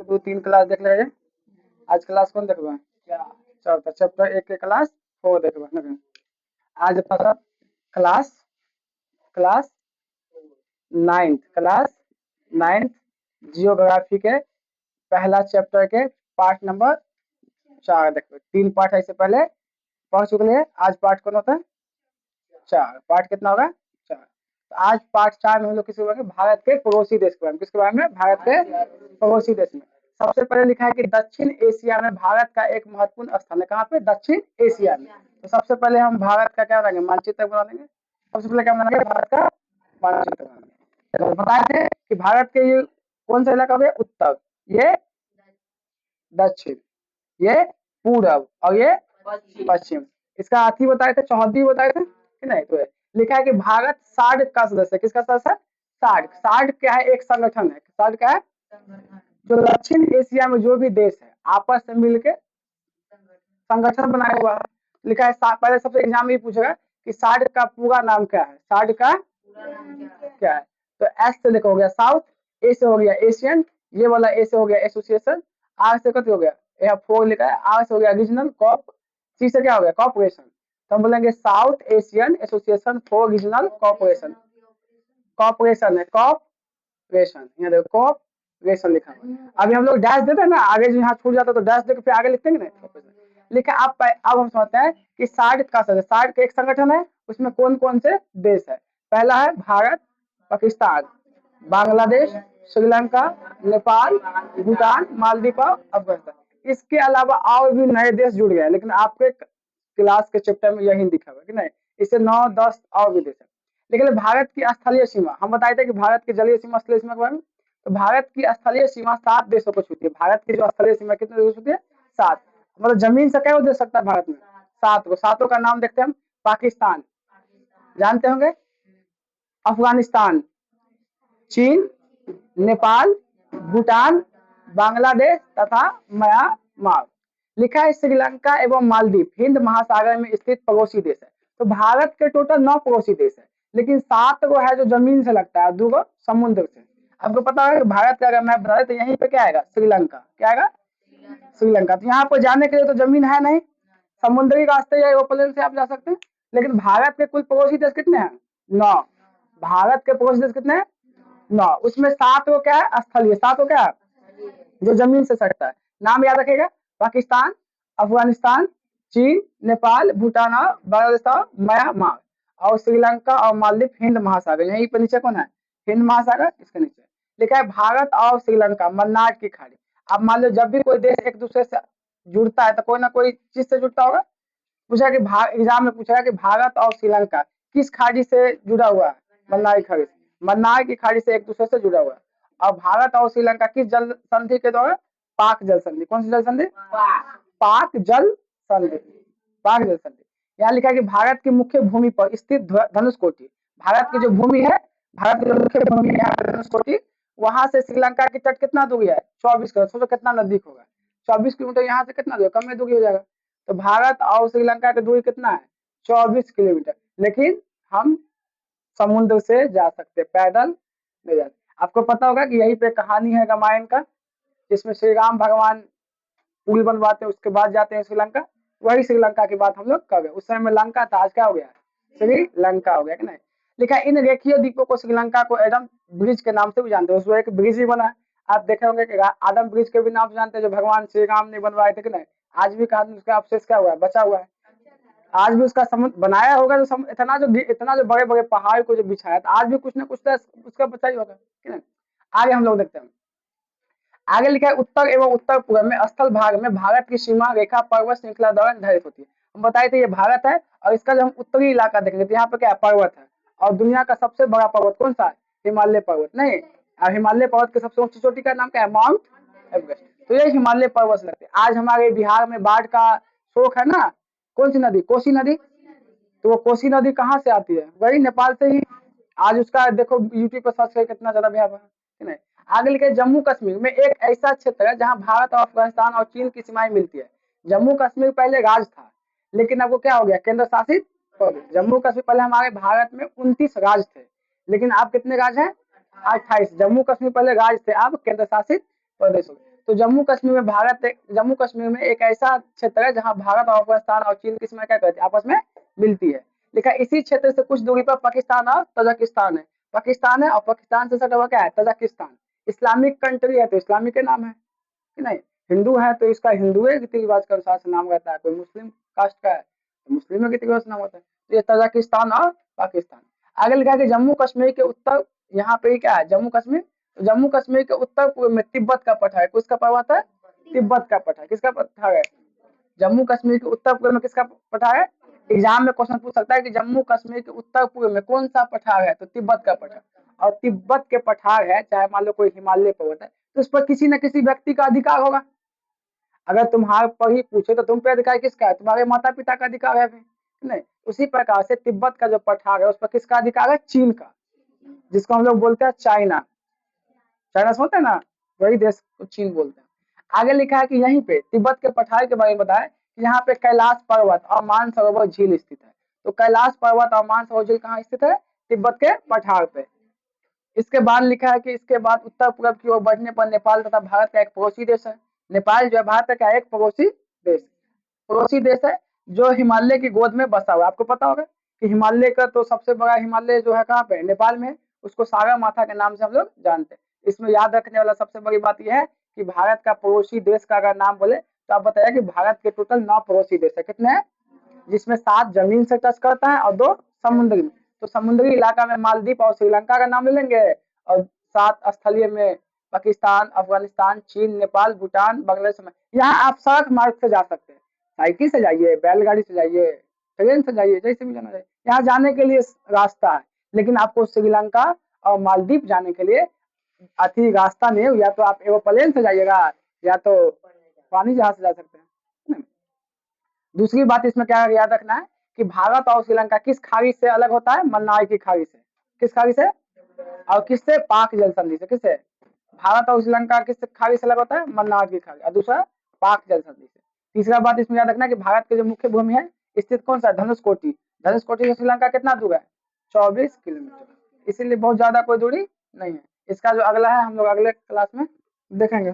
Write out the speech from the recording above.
दो 3 क्लास देख ले। आज क्लास कौन देखबा? चौथा चैप्टर 1 के क्लास 4 देखबा। आज अपना क्लास 9th जियोग्राफी के पहला चैप्टर के पार्ट नंबर 4 देखो। 3 पार्ट है, इससे पहले पढ़ चुके हैं। आज पार्ट कौन होता है? 4। पार्ट कितना होगा? 4। तो आज पार्ट 4 में हम लोग किसके बारे में? भारत के पड़ोसी देश के बारे में। किसके बारे में? भारत के पड़ोसी देश में। सबसे पहले लिखा है कि दक्षिण एशिया में भारत का एक महत्वपूर्ण स्थान है। कहाँ पे? दक्षिण एशिया में। तो सबसे पहले हम भारत का क्या बनाएंगे? मानचित्र बना देंगे। सबसे पहले क्या बनाएंगे? भारत का मानचित्र बनाएंगे। तो बताए थे कि भारत के ये कौन सा इलाका है? उत्तर, ये दक्षिण, ये पूरब और ये पश्चिम। इसका अर्थी बताए थे, चौहद्दी बताए थे कि नहीं? तो लिखा है कि भारत सार्क का सदस्य है। किसका सदस्य? सार्क। सार्क क्या है? एक संगठन है। सार्क क्या है? जो दक्षिण एशिया में जो भी देश है आपस में मिलकर संगठन बनाया हुआ है। लिखा है पहले सबसे एग्जाम में पूछेगा कि सार्क का पूरा नाम क्या है? सार्क का क्या है? तो एस से देखो हो गया साउथ, ए से हो गया एशियन, ये वाला ए से हो गया एसोसिएशन, आर से कत हो गया? यहाँ 4 लिखा है, आर से हो गया रीजनल, कॉप, सी से क्या हो गया? कॉर्पोरेशन। तो हम बोलेंगे south Asian association for regional corporation. Corporation है, कॉर्पोरेशन। यहाँ देखो कॉर्पोरेशन लिखा हुआ है। अभी हम लोग डैश देते हैं ना, आगे जो यहाँ छूट जाता है तो डैश देकर फिर आगे लिखते हैं ना। लिखा अब हम समझते हैं कि सार्क का सदस्य, सार्क एक संगठन है, उसमें कौन कौन से देश है? पहला है भारत, पाकिस्तान, बांग्लादेश, श्रीलंका, नेपाल, भूटान, मालदीव और अफगानिस्तान। इसके अलावा और भी नए देश जुड़ गए, लेकिन आपके क्लास के चैप्टर में यही दिखा हुआ है कि नहीं। इससे 9-10 और भी देश है। लेकिन भारत की स्थलीय सीमा हम बताए थे कि भारत की जलीय सीमा, स्थलीय सीमा के बारे में। तो भारत की स्थलीय सीमा 7 देशों को छूती है। भारत की जो स्थलीय सीमा कितने देशों को छूती है? 7। मतलब जमीन से क्या दे सकता है भारत में? 7 को। 7 का नाम देखते हैं हम। पाकिस्तान जानते होंगे, अफगानिस्तान, चीन, नेपाल, भूटान, बांग्लादेश तथा म्यांमार। लिखा है श्रीलंका एवं मालदीव हिंद महासागर में स्थित पड़ोसी देश है। तो भारत के टोटल 9 पड़ोसी देश है, लेकिन 7 को है जो जमीन से लगता है, 2 को समुद्र से। आपको पता है कि भारत का अगर मैप बता तो यहीं पे क्या आएगा? श्रीलंका। क्या आएगा? श्रीलंका। तो यहाँ पर जाने के लिए तो जमीन है नहीं, समुद्री रास्ते या एरोप्लेन से आप जा सकते हैं। लेकिन भारत के कुल पड़ोसी देश कितने हैं? 9। भारत के पड़ोसी देश कितने हैं? 9। उसमें 7 को क्या है? स्थलीय। 7 को क्या है? जो जमीन से सटता है। नाम याद रखेगा, पाकिस्तान, अफगानिस्तान, चीन, नेपाल, भूटान और बांग्लादेश और म्यांमार। और श्रीलंका और मालदीव हिंद महासागर। यहीं पर नीचे कौन है? हिंद महासागर। इसके नीचे लिखा है भारत और श्रीलंका मन्नार की खाड़ी। अब मान लो जब भी कोई देश एक दूसरे से जुड़ता है तो कोई ना कोई चीज से जुड़ता होगा। पूछा कि एग्जाम में पूछा कि भारत और श्रीलंका किस खाड़ी से जुड़ा हुआ है? मन्नार की खाड़ी से। मन्नार की खाड़ी से एक दूसरे से जुड़ा हुआ है। और भारत और श्रीलंका किस जल संधि के द्वारा? पाक जल संधि। कौन सी जल संधि? पाक जल संधि। पाक जल संधि। यहाँ लिखा है कि भारत की मुख्य भूमि पर स्थित धनुषकोटी। भारत की जो भूमि है, भारत की जो मुख्य भूमि है धनुषकोटी, वहां से श्रीलंका की तट कितना दूरी है? 24 किलोमीटर। सोचो कितना नजदीक होगा। 24 किलोमीटर यहाँ से कितना दूर? कम में दूरी हो जाएगा। तो भारत और श्रीलंका की दूरी कितना है? 24 किलोमीटर। लेकिन हम समुद्र से जा सकते, पैदल नहीं जाते। आपको पता होगा कि यही पे कहानी है रामायण का, जिसमें श्री राम भगवान पुल बनवाते हैं, उसके बाद जाते हैं श्रीलंका। वही श्रीलंका की बात हम लोग कर रहे हैं। उस समय में लंका था, आज क्या हो गया? श्रीलंका हो गया कि नहीं। लिखा इन रेखीय द्वीपों को श्रीलंका को एडम ब्रिज के नाम से भी जानते हैं। उसमें एक ब्रिज ही बना है। आप देखे होंगे कि आदम ब्रिज के भी नाम से जानते हैं, जो भगवान श्री राम ने बनवाए थे कि नहीं। आज भी कहा उसका अवशेष क्या हुआ है? बचा हुआ है। आज भी उसका समुद्र बनाया होगा तो इतना जो बड़े बड़े पहाड़ को जो बिछाया था, आज भी कुछ ना कुछ तो उसका बचा ही होगा कि नहीं। आगे हम लोग देखते हैं। आगे लिखा है उत्तर एवं उत्तर पूर्व में स्थल भाग में भारत की सीमा रेखा पर्वत श्रृंखला द्वारा निर्धारित होती है। हम बताए थे ये भारत है, और इसका जो हम उत्तरी इलाका देखेंगे तो यहाँ पे क्या है? पर्वत है। और दुनिया का सबसे बड़ा पर्वत कौन सा है? हिमालय पर्वत। नहीं, और हिमालय पर्वत की सबसे ऊंची चोटी का नाम क्या है? Mount Everest. तो ये हिमालय पर्वत लगते हैं। आज हमारे बिहार में बाढ़ का शोक है ना, कौन सी नदी? कोसी नदी। तो वो कोसी नदी कहाँ से आती है? वही नेपाल से ही। आज उसका देखो यूट्यूब पर सर्च करके कितना ज्यादा भयावह है नहीं। आगे लिखे जम्मू कश्मीर में एक ऐसा क्षेत्र है जहां भारत और अफगानिस्तान और चीन की सीमाएं मिलती है। जम्मू कश्मीर पहले राज्य था, लेकिन अब वो क्या हो गया? केंद्र शासित प्रदेश। जम्मू कश्मीर पहले हमारे भारत में 29 राज्य थे, लेकिन अब कितने राज्य हैं? 28। जम्मू कश्मीर पहले राज्य थे, अब केंद्र शासित प्रदेश हो गए। तो जम्मू कश्मीर में एक ऐसा क्षेत्र है जहां भारत और अफगानिस्तान और चीन किस में क्या करते हैं, आपस में मिलती है। लिखा इसी क्षेत्र से कुछ दूरी पर पाकिस्तान और तजाकिस्तान है। पाकिस्तान है और पाकिस्तान से सटा हुआ क्या है, तजाकिस्तान। इस्लामिक कंट्री है तो इस्लामिक के नाम है कि नहीं। हिंदू है तो इसका हिंदू रीति रिवाज के अनुसार से नाम रहता है। कोई मुस्लिम कास्ट का है तो मुस्लिम रीति रिवाज से नाम होता है। तो ये तजाकिस्तान और पाकिस्तान। आगे लिखा है कि जम्मू कश्मीर के उत्तर, यहाँ पे क्या है जम्मू कश्मीर, तो जम्मू कश्मीर के उत्तर पूर्व में तिब्बत का पठार है। किसका पर्वत है, तिब्बत का पठार। किसका पठार है, जम्मू कश्मीर के उत्तर पूर्व में किसका पठार है। एग्जाम में क्वेश्चन पूछ सकता है कि जम्मू कश्मीर के उत्तर पूर्व में कौन सा पठार है, तो तिब्बत का पठार। और तिब्बत के पठार है, चाहे मान लो कोई हिमालय पर्वत है, तो उस पर किसी न किसी व्यक्ति का अधिकार होगा। अगर तुम्हारे पर ही पूछे तो तुम पे अधिकार किसका है, तुम्हारे माता पिता का अधिकार है भी नहीं। उसी प्रकार से तिब्बत का जो पठार है उस पर किसका अधिकार है, चीन का, जिसको हम लोग बोलते हैं चाइना। चाइना सुनते हैं ना, वही देश को चीन बोलते हैं। आगे लिखा है कि यहीं पे तिब्बत के पठार के बारे में बताया कि यहाँ पे कैलाश पर्वत और मानसरोवर झील स्थित है। तो कैलाश पर्वत और मानसरोवर झील कहाँ स्थित है, तिब्बत के पठार पे। इसके बाद लिखा है कि इसके बाद उत्तर पूर्व की ओर बढ़ने पर नेपाल तथा भारत का एक पड़ोसी देश है। नेपाल जो है भारत का एक पड़ोसी देश है जो हिमालय की गोद में बसा हुआ है। आपको पता होगा कि हिमालय का तो सबसे बड़ा हिमालय जो है कहाँ पे, नेपाल में। उसको सागर माथा के नाम से हम लोग जानते हैं। इसमें याद रखने वाला सबसे बड़ी बात यह है कि भारत का पड़ोसी देश का अगर नाम बोले तो आप बताइए कि भारत के टोटल 9 पड़ोसी देश है। कितने हैं, जिसमें 7 जमीन से टच करता है और 2 समुद्री। तो समुद्री इलाका में मालदीव और श्रीलंका का नाम ले लेंगे, और 7 स्थलीय में पाकिस्तान, अफगानिस्तान, चीन, नेपाल, भूटान, बांग्लादेश। यहाँ आप सड़क मार्ग से जा सकते हैं, साइकिल से जाइए, बैलगाड़ी से जाइए, ट्रेन से जाइए, जैसे भी जाना चाहिए। यहाँ जाने के लिए रास्ता है, लेकिन आपको श्रीलंका और मालदीव जाने के लिए अति रास्ता नहीं है। या तो आप एरोप्लेन से जाइएगा या तो पानी जहाज से जा सकते हैं। दूसरी बात इसमें क्या याद रखना है कि भारत और श्रीलंका किस खाड़ी से अलग होता है, मन्नार की खाड़ी से। किस खाड़ी से, और किससे, पाक जल संधि से। किससे, भारत और श्रीलंका किस खाड़ी से अलग होता है, मन्नार की खाड़ी, और दूसरा पाक जल संधि से। तीसरा बात इसमें याद रखना कि भारत की जो मुख्य भूमि है स्थित कौन सा, धनुषकोटी। धनुषकोटी से श्रीलंका कितना दूर है, 24 किलोमीटर। इसीलिए बहुत ज्यादा कोई दूरी नहीं है। इसका जो अगला है हम लोग अगले क्लास में देखेंगे।